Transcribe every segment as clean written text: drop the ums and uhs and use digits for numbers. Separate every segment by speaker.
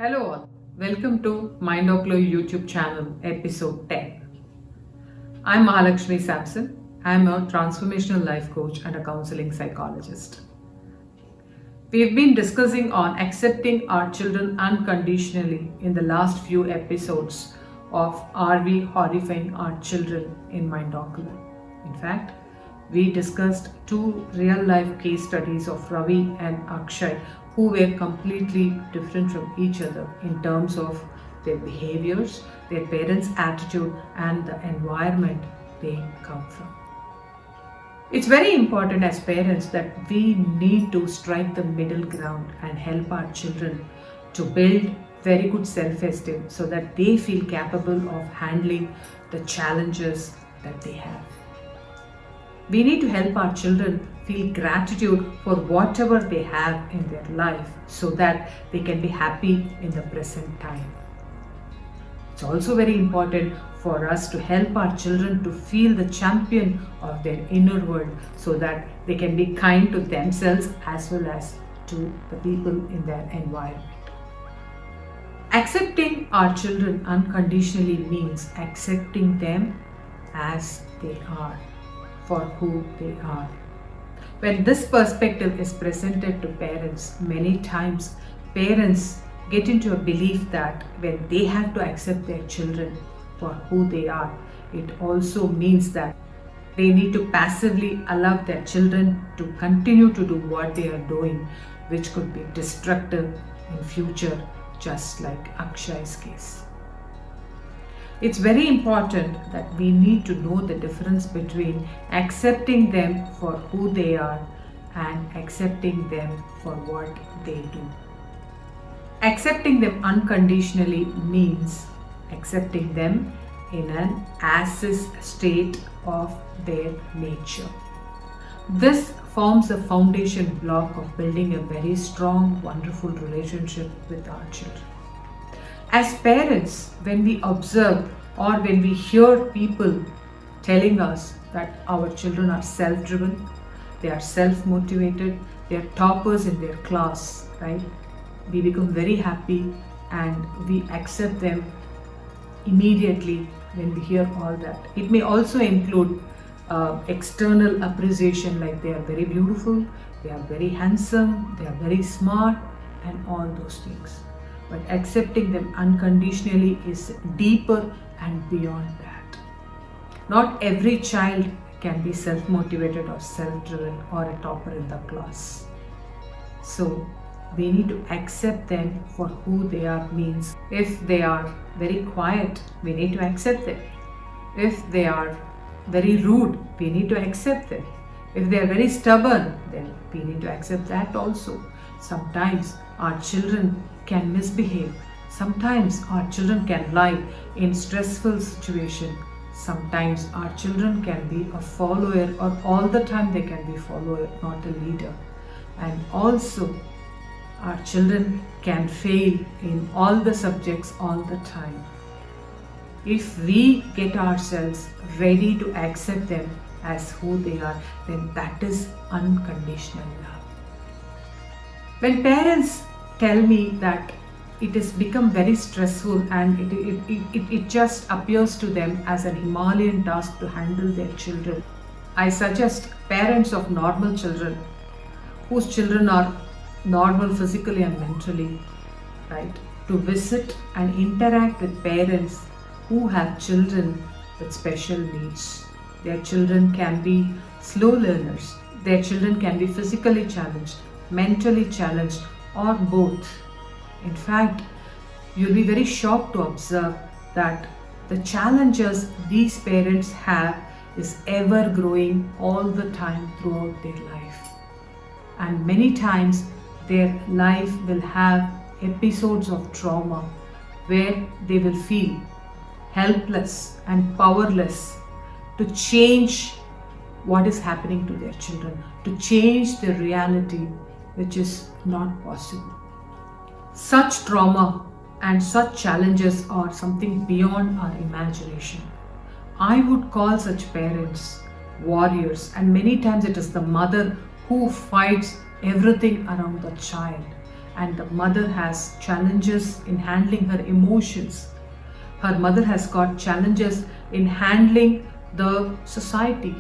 Speaker 1: Hello all, welcome to Mindoclo YouTube channel episode 10. I'm Mahalakshmi Sampson. I'm a transformational life coach and a counseling psychologist. We've been discussing on accepting our children unconditionally in the last few episodes of Are We Horrifying Our Children in Mindoclo? In fact, we discussed two real life case studies of Ravi and Akshay who were completely different from each other in terms of their behaviors, their parents' attitude, and the environment they come from. It's very important as parents that we need to strike the middle ground and help our children to build very good self-esteem so that they feel capable of handling the challenges that they have. We need to help our children feel gratitude for whatever they have in their life so that they can be happy in the present time. It's also very important for us to help our children to feel the champion of their inner world so that they can be kind to themselves as well as to the people in their environment. Accepting our children unconditionally means accepting them as they are, for who they are. When this perspective is presented to parents, many times parents get into a belief that when they have to accept their children for who they are, it also means that they need to passively allow their children to continue to do what they are doing, which could be destructive in future, just like Akshay's case. It's very important that we need to know the difference between accepting them for who they are and accepting them for what they do. Accepting them unconditionally means accepting them in an as-is state of their nature. This forms the foundation block of building a very strong, wonderful relationship with our children. As parents, when we observe or when we hear people telling us that our children are self-driven, they are self-motivated, they are toppers in their class, right? We become very happy and we accept them immediately when we hear all that. It may also include external appreciation, like they are very beautiful, they are very handsome, they are very smart, and all those things. But accepting them unconditionally is deeper and beyond that. Not every child can be self-motivated or self-driven or a topper in the class. So we need to accept them for who they are. Means if they are very quiet, we need to accept them. If they are very rude, we need to accept them. If they are very stubborn, then we need to accept that also. Sometimes our children can misbehave. Sometimes our children can lie in stressful situation. Sometimes our children can be a follower, or all the time they can be follower, not a leader. And also our children can fail in all the subjects all the time. If we get ourselves ready to accept them as who they are, then that is unconditional love. When parents tell me that it has become very stressful and it just appears to them as an Himalayan task to handle their children, I suggest parents of normal children, whose children are normal physically and mentally, right, to visit and interact with parents who have children with special needs. Their children can be slow learners, their children can be physically challenged, mentally challenged, or both. In fact, you'll be very shocked to observe that the challenges these parents have is ever growing all the time throughout their life. And many times their life will have episodes of trauma where they will feel helpless and powerless to change what is happening to their children, to change the reality, which is not possible. Such trauma and such challenges are something beyond our imagination. I would call such parents warriors, and many times it is the mother who fights everything around the child. and the mother has challenges in handling her emotions. Her mother has got challenges in handling the society,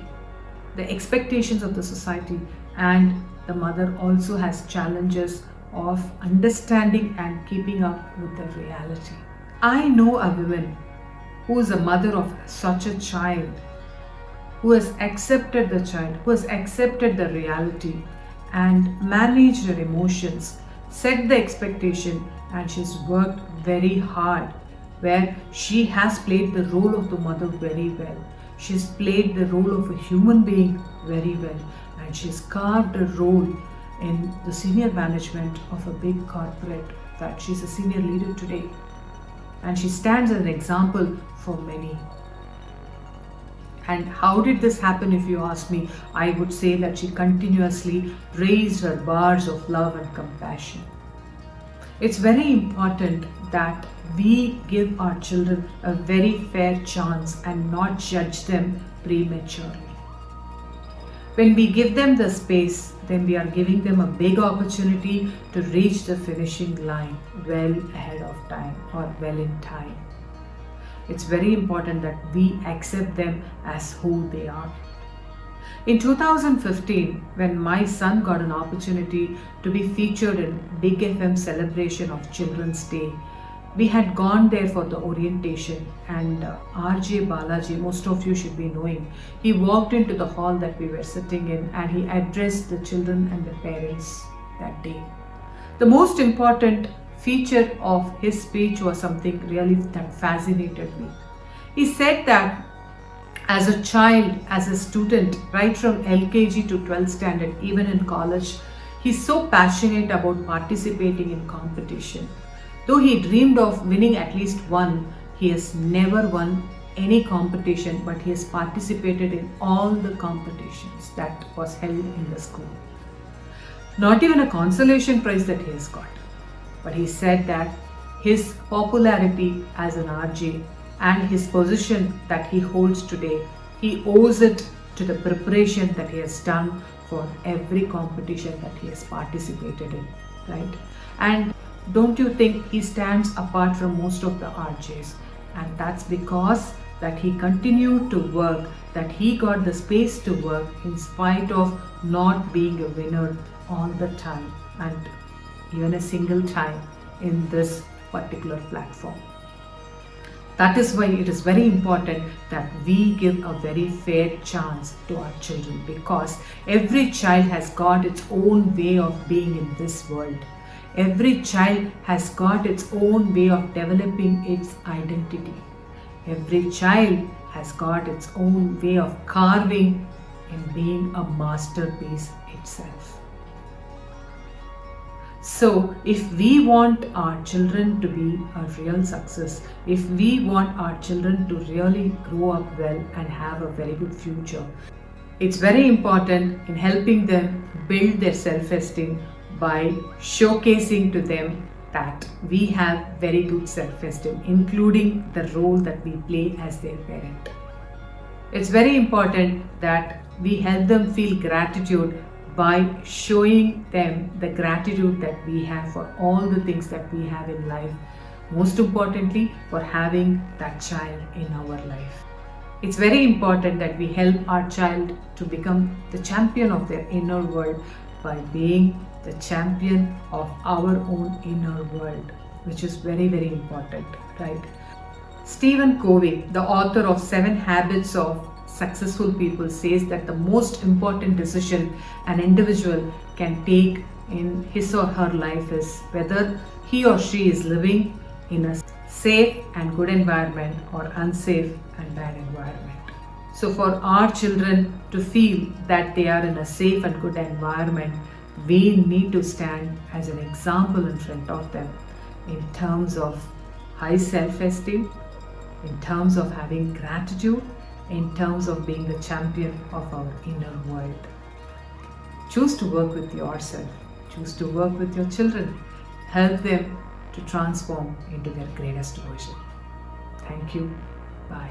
Speaker 1: the expectations of the society, and the mother also has challenges of understanding and keeping up with the reality. I know a woman who is a mother of such a child, who has accepted the child, who has accepted the reality and managed her emotions, set the expectation, and she's worked very hard, where she has played the role of the mother very well. She's played the role of a human being very well, and she's carved a role in the senior management of a big corporate. In fact, she's a senior leader today, and she stands as an example for many. And how did this happen, if you ask me? I would say that she continuously raised her bars of love and compassion. It's very important that we give our children a very fair chance and not judge them prematurely. When we give them the space, then we are giving them a big opportunity to reach the finishing line well ahead of time or well in time. It's very important that we accept them as who they are. In 2015, when my son got an opportunity to be featured in Big FM celebration of Children's Day, we had gone there for the orientation, and RJ Balaji, most of you should be knowing, he walked into the hall that we were sitting in and he addressed the children and the parents that day. The most important feature of his speech was something really that fascinated me. He said that as a child, as a student, right from LKG to 12th standard, even in college, he's so passionate about participating in competition. Though he dreamed of winning at least one, he has never won any competition, but he has participated in all the competitions that was held in the school. Not even a consolation prize that he has got. But he said that his popularity as an RJ and his position that he holds today, he owes it to the preparation that he has done for every competition that he has participated in, right? And don't you think he stands apart from most of the RJs? And that's because that he continued to work, that he got the space to work in spite of not being a winner all the time and even a single time in this particular platform. That is why it is very important that we give a very fair chance to our children, because every child has got its own way of being in this world. Every child has got its own way of developing its identity. Every child has got its own way of carving and being a masterpiece itself. So, if we want our children to be a real success, if we want our children to really grow up well and have a very good future, it's very important in helping them build their self-esteem by showcasing to them that we have very good self-esteem, including the role that we play as their parent. It's very important that we help them feel gratitude by showing them the gratitude that we have for all the things that we have in life, most importantly for having that child in our life. It's very important that we help our child to become the champion of their inner world by being the champion of our own inner world, which is very, very important, right? Stephen Covey, the author of 7 Habits of Successful People, says that the most important decision an individual can take in his or her life is whether he or she is living in a safe and good environment or unsafe and bad environment. So for our children to feel that they are in a safe and good environment, we need to stand as an example in front of them in terms of high self-esteem, in terms of having gratitude, in terms of being the champion of our inner world. Choose to work with yourself. Choose to work with your children. Help them to transform into their greatest version. Thank you. Bye.